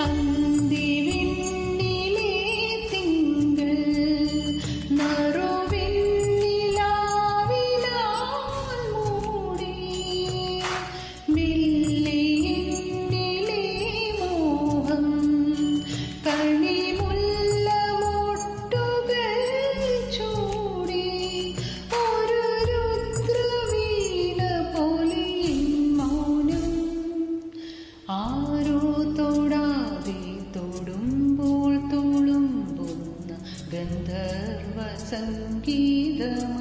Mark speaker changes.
Speaker 1: അന്തിവിണ്ണിലെ തിങ്കൾ നറുവെണ്ണിലാവിനാൽ മൂടി മെല്ലെ എന്നിലെ മോഹം കണിമുല്ല മൊട്ടുകൾ ചൂടി ഒരു രുദ്രവീണ പോലെ മൗനം ആരോ തൊടാതെ തൊടുമ്പോൾ തുളുമ്പുന്ന ഗന്ധർവ സംഗീതം.